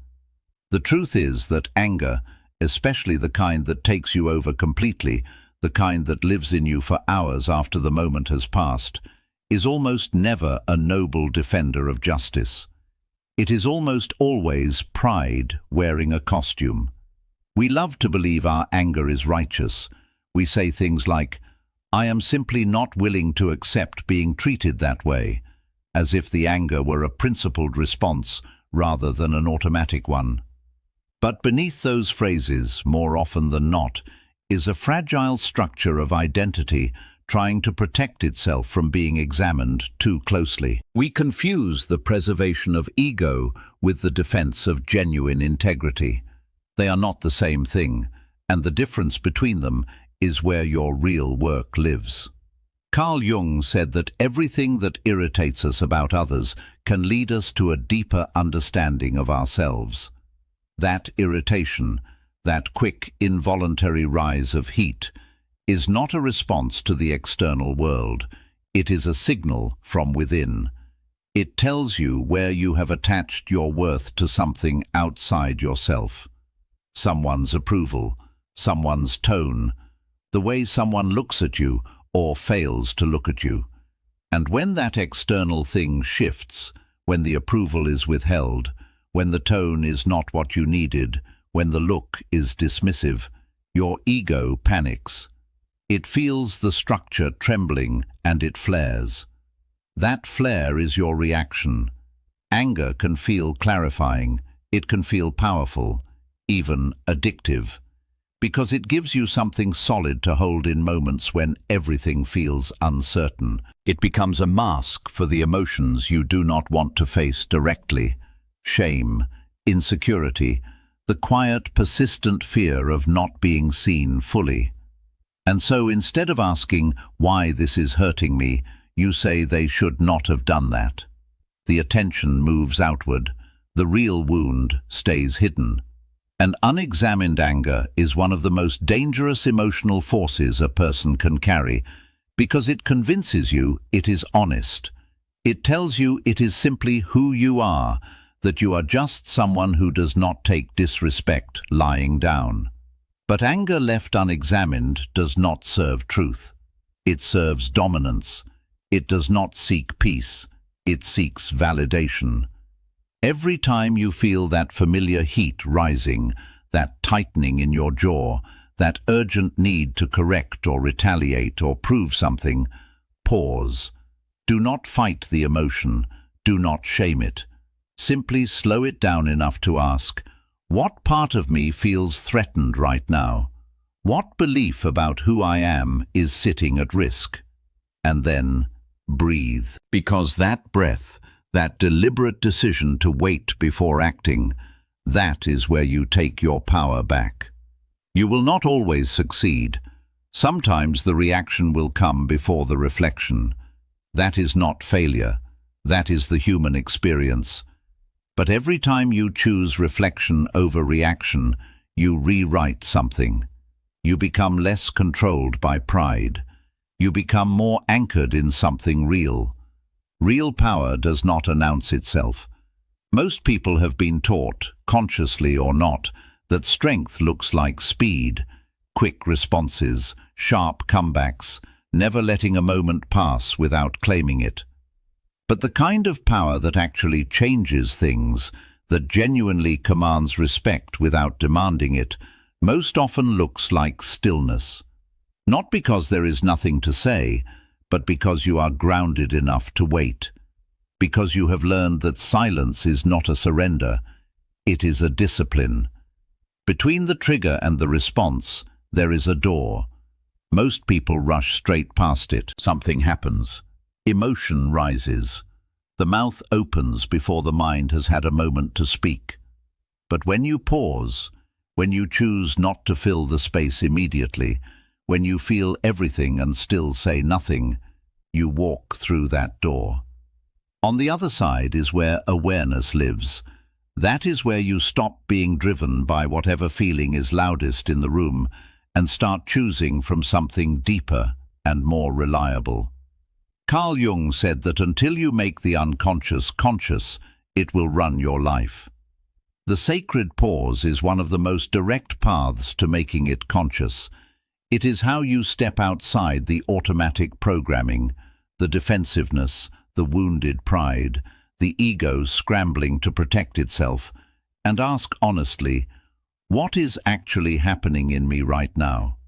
A: The truth is that anger, especially the kind that takes you over completely, the kind that lives in you for hours after the moment has passed, is almost never a noble defender of justice. It is almost always pride wearing a costume. We love to believe our anger is righteous. We say things like, "I am simply not willing to accept being treated that way," as if the anger were a principled response rather than an automatic one. But beneath those phrases, more often than not, is a fragile structure of identity trying to protect itself from being examined too closely. We confuse the preservation of ego with the defense of genuine integrity. They are not the same thing, and the difference between them is where your real work lives. Carl Jung said that everything that irritates us about others can lead us to a deeper understanding of ourselves. That irritation, that quick, involuntary rise of heat, is not a response to the external world. It is a signal from within. It tells you where you have attached your worth to something outside yourself. Someone's approval, someone's tone, the way someone looks at you or fails to look at you. And when that external thing shifts, when the approval is withheld, when the tone is not what you needed, when the look is dismissive, your ego panics. It feels the structure trembling and it flares. That flare is your reaction. Anger can feel clarifying, it can feel powerful, even addictive, because it gives you something solid to hold in moments when everything feels uncertain. It becomes a mask for the emotions you do not want to face directly: shame, insecurity, the quiet, persistent fear of not being seen fully. And so instead of asking why this is hurting me, you say they should not have done that. The attention moves outward. The real wound stays hidden. And unexamined anger is one of the most dangerous emotional forces a person can carry, because it convinces you it is honest. It tells you it is simply who you are, that you are just someone who does not take disrespect lying down. But anger left unexamined does not serve truth. It serves dominance. It does not seek peace. It seeks validation. Every time you feel that familiar heat rising, that tightening in your jaw, that urgent need to correct or retaliate or prove something, pause. Do not fight the emotion. Do not shame it. Simply slow it down enough to ask, what part of me feels threatened right now? What belief about who I am is sitting at risk? And then breathe. Because that breath, that deliberate decision to wait before acting, that is where you take your power back. You will not always succeed. Sometimes the reaction will come before the reflection. That is not failure. That is the human experience. But every time you choose reflection over reaction, you rewrite something. You become less controlled by pride. You become more anchored in something real. Real power does not announce itself. Most people have been taught, consciously or not, that strength looks like speed, quick responses, sharp comebacks, never letting a moment pass without claiming it. But the kind of power that actually changes things, that genuinely commands respect without demanding it, most often looks like stillness. Not because there is nothing to say, but because you are grounded enough to wait. Because you have learned that silence is not a surrender, it is a discipline. Between the trigger and the response, there is a door. Most people rush straight past it. Something happens. Emotion rises. The mouth opens before the mind has had a moment to speak. But when you pause, when you choose not to fill the space immediately, when you feel everything and still say nothing, you walk through that door. On the other side is where awareness lives. That is where you stop being driven by whatever feeling is loudest in the room and start choosing from something deeper and more reliable. Carl Jung said that until you make the unconscious conscious, it will run your life. The sacred pause is one of the most direct paths to making it conscious. It is how you step outside the automatic programming, the defensiveness, the wounded pride, the ego scrambling to protect itself, and ask honestly, what is actually happening in me right now?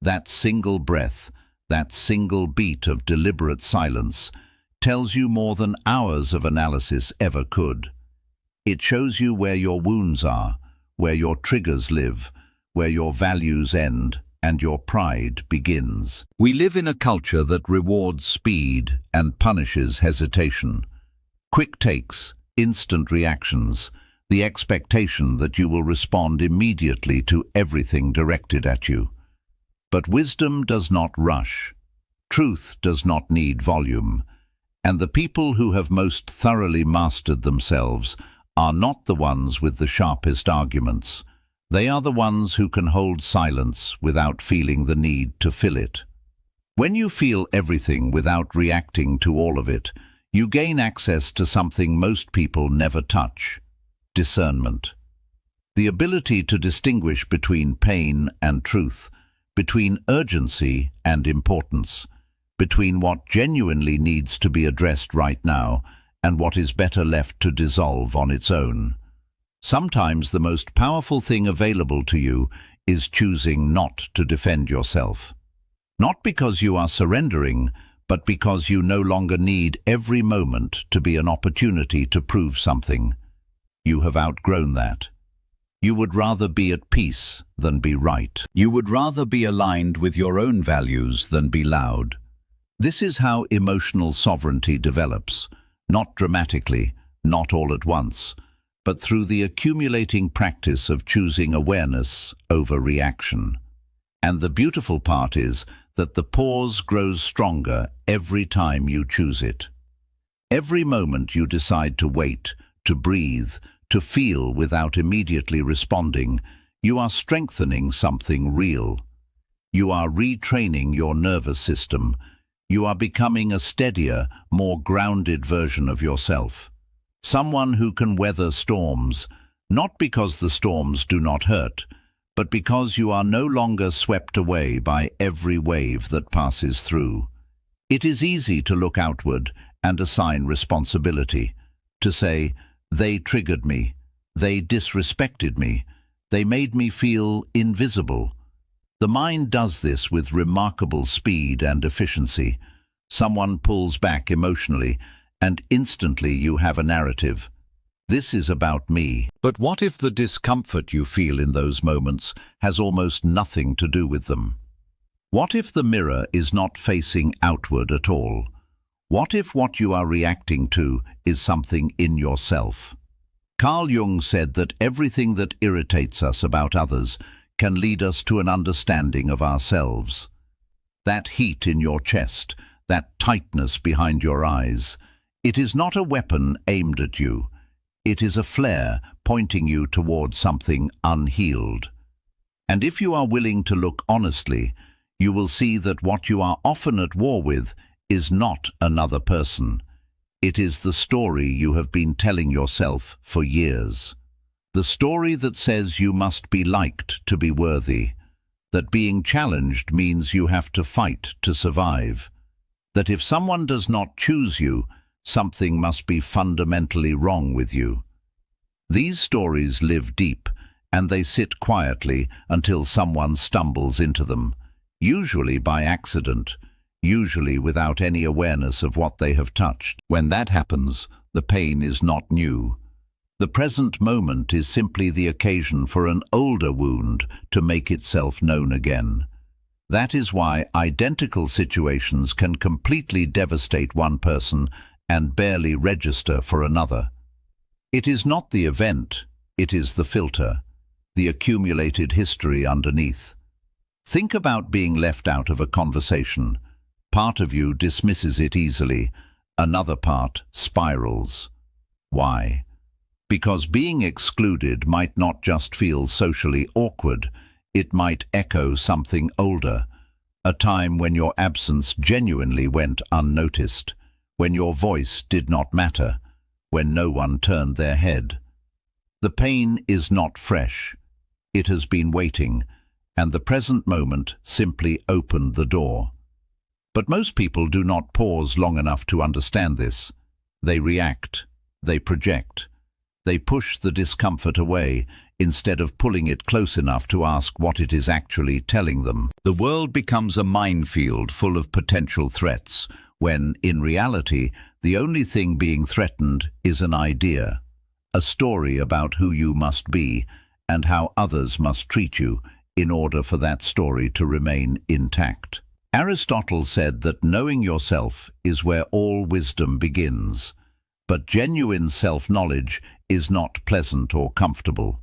A: That single breath, that single beat of deliberate silence, tells you more than hours of analysis ever could. It shows you where your wounds are, where your triggers live, where your values end, and your pride begins. We live in a culture that rewards speed and punishes hesitation. Quick takes, instant reactions, the expectation that you will respond immediately to everything directed at you. But wisdom does not rush. Truth does not need volume. And the people who have most thoroughly mastered themselves are not the ones with the sharpest arguments. They are the ones who can hold silence without feeling the need to fill it. When you feel everything without reacting to all of it, you gain access to something most people never touch: discernment. The ability to distinguish between pain and truth, between urgency and importance, between what genuinely needs to be addressed right now and what is better left to dissolve on its own. Sometimes the most powerful thing available to you is choosing not to defend yourself. Not because you are surrendering, but because you no longer need every moment to be an opportunity to prove something. You have outgrown that. You would rather be at peace than be right. You would rather be aligned with your own values than be loud. This is how emotional sovereignty develops, not dramatically, not all at once, but through the accumulating practice of choosing awareness over reaction. And the beautiful part is that the pause grows stronger every time you choose it. Every moment you decide to wait, to breathe, to feel without immediately responding, you are strengthening something real. You are retraining your nervous system. You are becoming a steadier, more grounded version of yourself. Someone who can weather storms, not because the storms do not hurt, but because you are no longer swept away by every wave that passes through. It is easy to look outward and assign responsibility, to say, they triggered me, they disrespected me, they made me feel invisible. The mind does this with remarkable speed and efficiency. Someone pulls back emotionally, and instantly you have a narrative. This is about me. But what if the discomfort you feel in those moments has almost nothing to do with them? What if the mirror is not facing outward at all? What if what you are reacting to is something in yourself? Carl Jung said that everything that irritates us about others can lead us to an understanding of ourselves. That heat in your chest, that tightness behind your eyes, it is not a weapon aimed at you. It is a flare pointing you toward something unhealed. And if you are willing to look honestly, you will see that what you are often at war with is not another person. It is the story you have been telling yourself for years. The story that says you must be liked to be worthy, that being challenged means you have to fight to survive, that if someone does not choose you, something must be fundamentally wrong with you. These stories live deep, and they sit quietly until someone stumbles into them, usually by accident, usually without any awareness of what they have touched. When that happens, the pain is not new. The present moment is simply the occasion for an older wound to make itself known again. That is why identical situations can completely devastate one person and barely register for another. It is not the event, it is the filter, the accumulated history underneath. Think about being left out of a conversation. Part of you dismisses it easily, another part spirals. Why? Because being excluded might not just feel socially awkward, it might echo something older, a time when your absence genuinely went unnoticed, when your voice did not matter, when no one turned their head. The pain is not fresh. It has been waiting, and the present moment simply opened the door. But most people do not pause long enough to understand this. They react, they project. They push the discomfort away instead of pulling it close enough to ask what it is actually telling them. The world becomes a minefield full of potential threats, when, in reality, the only thing being threatened is an idea, a story about who you must be and how others must treat you in order for that story to remain intact. Aristotle said that knowing yourself is where all wisdom begins. But genuine self-knowledge is not pleasant or comfortable.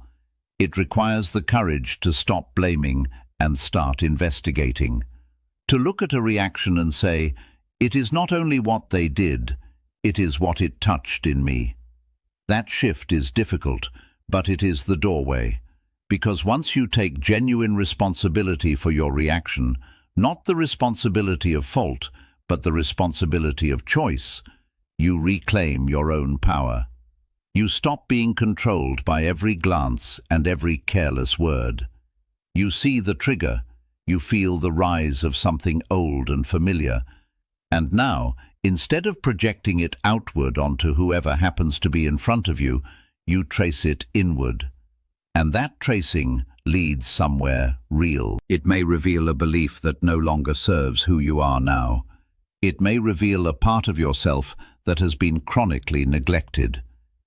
A: It requires the courage to stop blaming and start investigating. To look at a reaction and say, it is not only what they did, it is what it touched in me. That shift is difficult, but it is the doorway. Because once you take genuine responsibility for your reaction, not the responsibility of fault, but the responsibility of choice, you reclaim your own power. You stop being controlled by every glance and every careless word. You see the trigger, you feel the rise of something old and familiar, and now, instead of projecting it outward onto whoever happens to be in front of you, you trace it inward. And that tracing leads somewhere real. It may reveal a belief that no longer serves who you are now. It may reveal a part of yourself that has been chronically neglected.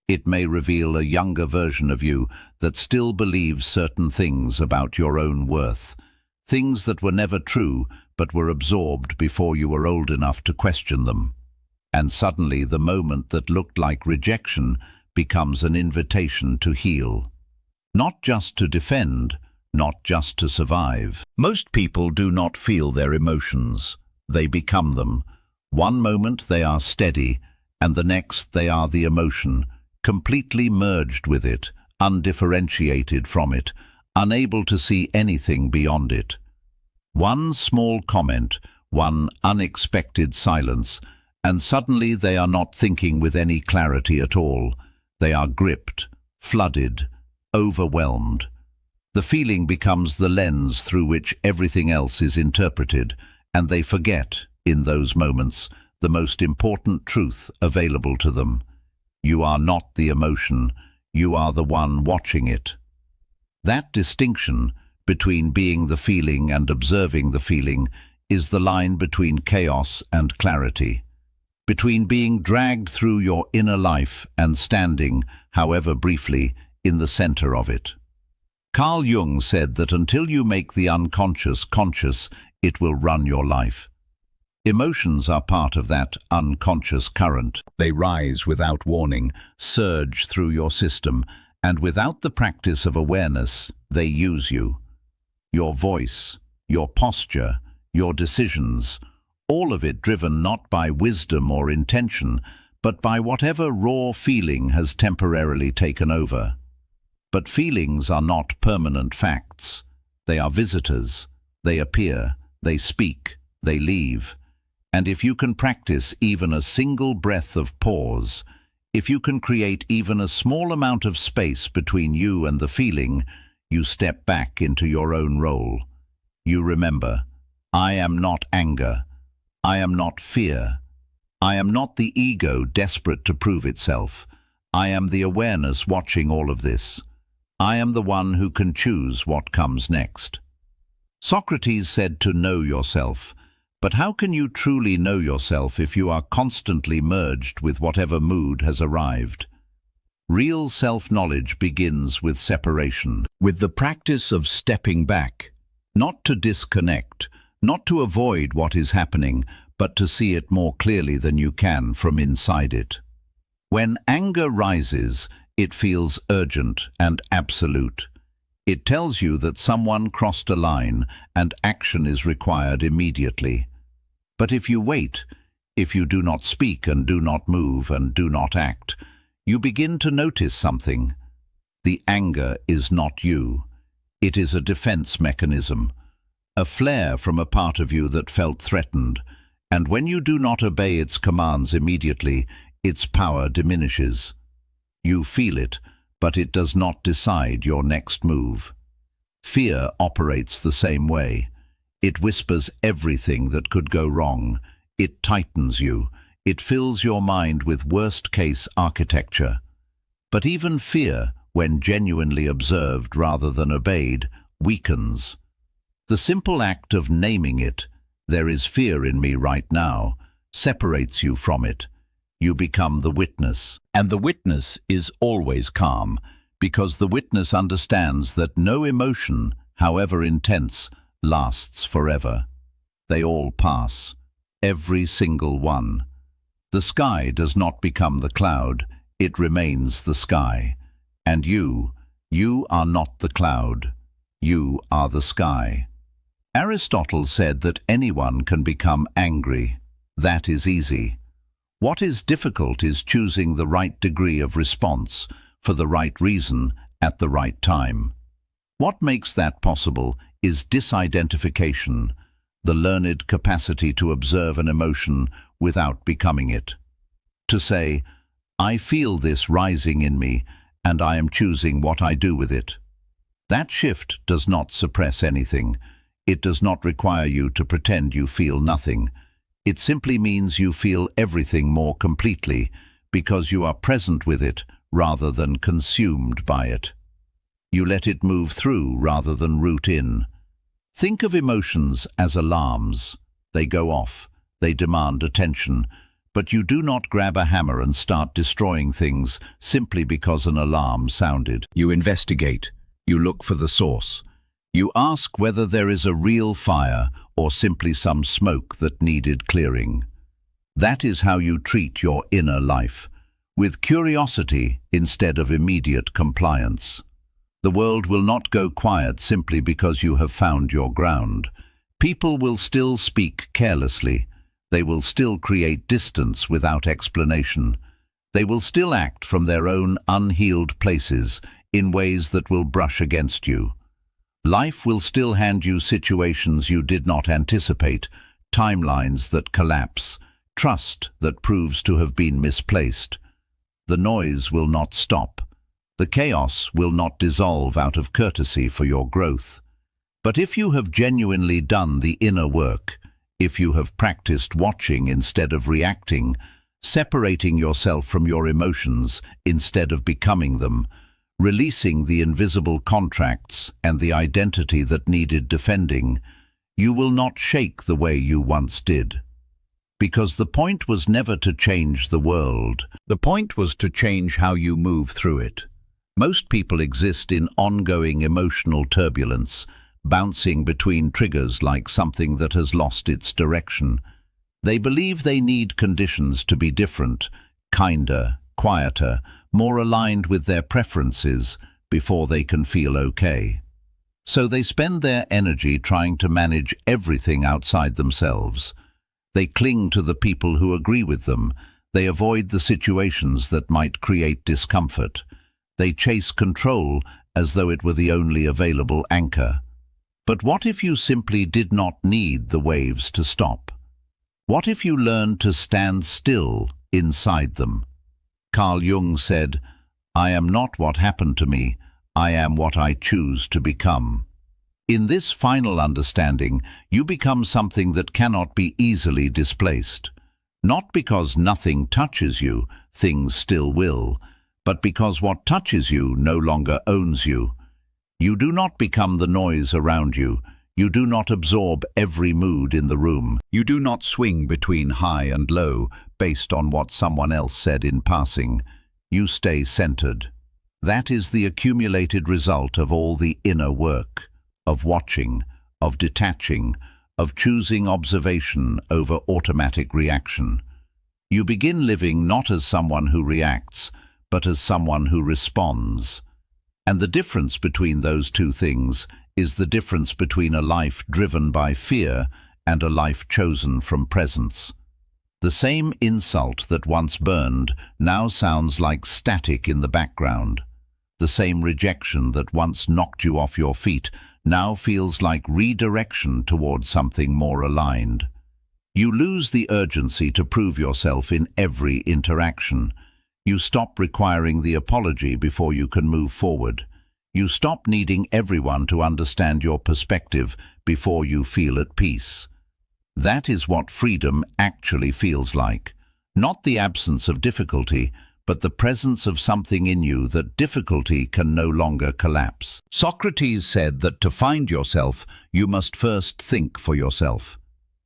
A: It may reveal a younger version of you that still believes certain things about your own worth, things that were never true but were absorbed before you were old enough to question them. And suddenly the moment that looked like rejection becomes an invitation to heal. Not just to defend, not just to survive. Most people do not feel their emotions. They become them. One moment they are steady, and the next they are the emotion, completely merged with it, undifferentiated from it, unable to see anything beyond it. One small comment, one unexpected silence, and suddenly they are not thinking with any clarity at all. They are gripped, flooded, overwhelmed. The feeling becomes the lens through which everything else is interpreted, and they forget, in those moments, the most important truth available to them. You are not the emotion, you are the one watching it. That distinction between being the feeling and observing the feeling is the line between chaos and clarity, between being dragged through your inner life and standing, however briefly, in the center of it. Carl Jung said that until you make the unconscious conscious, it will run your life. Emotions are part of that unconscious current. They rise without warning, surge through your system, and without the practice of awareness, they use you. Your voice, your posture, your decisions, all of it driven not by wisdom or intention, but by whatever raw feeling has temporarily taken over. But feelings are not permanent facts. They are visitors. They appear, they speak, they leave. And if you can practice even a single breath of pause, if you can create even a small amount of space between you and the feeling, you step back into your own role. You remember, I am not anger. I am not fear. I am not the ego desperate to prove itself. I am the awareness watching all of this. I am the one who can choose what comes next. Socrates said to know yourself, but how can you truly know yourself if you are constantly merged with whatever mood has arrived? Real self-knowledge begins with separation, with the practice of stepping back, not to disconnect, not to avoid what is happening, but to see it more clearly than you can from inside it. When anger rises, it feels urgent and absolute. It tells you that someone crossed a line and action is required immediately. But if you wait, if you do not speak and do not move and do not act, you begin to notice something. The anger is not you. It is a defense mechanism, a flare from a part of you that felt threatened, and when you do not obey its commands immediately, its power diminishes. You feel it, but it does not decide your next move. Fear operates the same way. It whispers everything that could go wrong. It tightens you. It fills your mind with worst-case architecture. But even fear, when genuinely observed rather than obeyed, weakens. The simple act of naming it, there is fear in me right now, separates you from it. You become the witness. And the witness is always calm, because the witness understands that no emotion, however intense, lasts forever. They all pass, every single one. The sky does not become the cloud, it remains the sky. And you are not the cloud, you are the sky. Aristotle said that anyone can become angry. That is easy. What is difficult is choosing the right degree of response, for the right reason, at the right time. What makes that possible is disidentification, the learned capacity to observe an emotion without becoming it. To say, I feel this rising in me, and I am choosing what I do with it. That shift does not suppress anything. It does not require you to pretend you feel nothing. It simply means you feel everything more completely, because you are present with it rather than consumed by it. You let it move through rather than root in. Think of emotions as alarms. They go off, they demand attention, but you do not grab a hammer and start destroying things simply because an alarm sounded. You investigate. You look for the source. You ask whether there is a real fire or simply some smoke that needed clearing. That is how you treat your inner life, with curiosity instead of immediate compliance. The world will not go quiet simply because you have found your ground. People will still speak carelessly. They will still create distance without explanation. They will still act from their own unhealed places in ways that will brush against you. Life will still hand you situations you did not anticipate, timelines that collapse, trust that proves to have been misplaced. The noise will not stop. The chaos will not dissolve out of courtesy for your growth. But if you have genuinely done the inner work, if you have practiced watching instead of reacting, separating yourself from your emotions instead of becoming them, releasing the invisible contracts and the identity that needed defending, you will not shake the way you once did. Because the point was never to change the world. The point was to change how you move through it. Most people exist in ongoing emotional turbulence, bouncing between triggers like something that has lost its direction. They believe they need conditions to be different, kinder, quieter, more aligned with their preferences before they can feel okay. So they spend their energy trying to manage everything outside themselves. They cling to the people who agree with them. They avoid the situations that might create discomfort. They chase control as though it were the only available anchor. But what if you simply did not need the waves to stop? What if you learned to stand still inside them? Carl Jung said, "I am not what happened to me, I am what I choose to become." In this final understanding, you become something that cannot be easily displaced. Not because nothing touches you, things still will, but because what touches you no longer owns you. You do not become the noise around you. You do not absorb every mood in the room. You do not swing between high and low based on what someone else said in passing. You stay centered. That is the accumulated result of all the inner work, of watching, of detaching, of choosing observation over automatic reaction. You begin living not as someone who reacts, but as someone who responds. And the difference between those two things is the difference between a life driven by fear and a life chosen from presence. The same insult that once burned now sounds like static in the background. The same rejection that once knocked you off your feet now feels like redirection towards something more aligned. You lose the urgency to prove yourself in every interaction. You stop requiring the apology before you can move forward. You stop needing everyone to understand your perspective before you feel at peace. That is what freedom actually feels like. Not the absence of difficulty, but the presence of something in you that difficulty can no longer collapse. Socrates said that to find yourself, you must first think for yourself.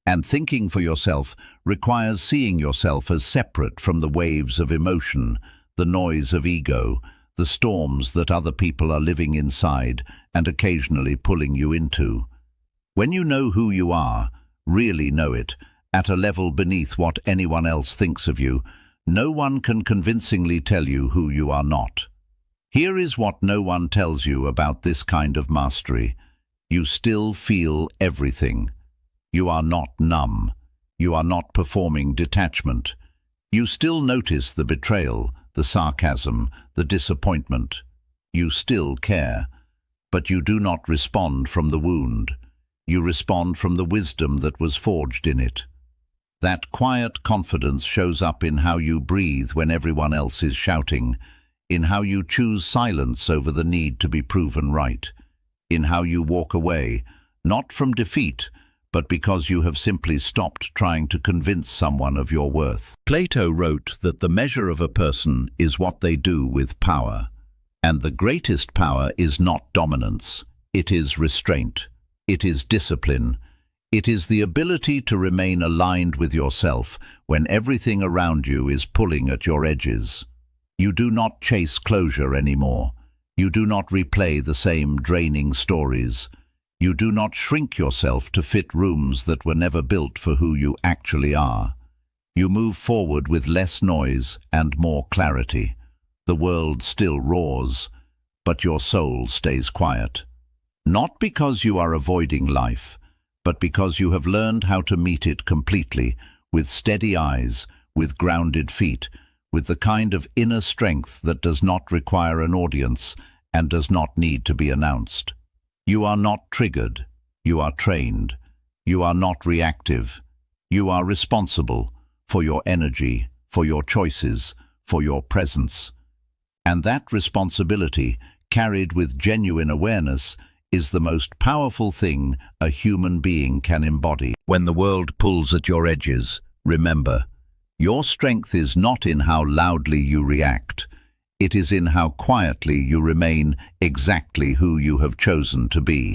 A: And thinking for yourself requires seeing yourself as separate from the waves of emotion, the noise of ego, the storms that other people are living inside and occasionally pulling you into. When you know who you are, really know it, at a level beneath what anyone else thinks of you, no one can convincingly tell you who you are not. Here is what no one tells you about this kind of mastery. You still feel everything. You are not numb. You are not performing detachment. You still notice the betrayal, the sarcasm, the disappointment. You still care. But you do not respond from the wound. You respond from the wisdom that was forged in it. That quiet confidence shows up in how you breathe when everyone else is shouting, in how you choose silence over the need to be proven right, in how you walk away, not from defeat, but because you have simply stopped trying to convince someone of your worth. Plato wrote that the measure of a person is what they do with power. And the greatest power is not dominance. It is restraint. It is discipline. It is the ability to remain aligned with yourself when everything around you is pulling at your edges. You do not chase closure anymore. You do not replay the same draining stories. You do not shrink yourself to fit rooms that were never built for who you actually are. You move forward with less noise and more clarity. The world still roars, but your soul stays quiet. Not because you are avoiding life, but because you have learned how to meet it completely, with steady eyes, with grounded feet, with the kind of inner strength that does not require an audience and does not need to be announced. You are not triggered. You are trained. You are not reactive. You are responsible for your energy, for your choices, for your presence. And that responsibility, carried with genuine awareness, is the most powerful thing a human being can embody. When the world pulls at your edges, remember, your strength is not in how loudly you react. It is in how quietly you remain exactly who you have chosen to be.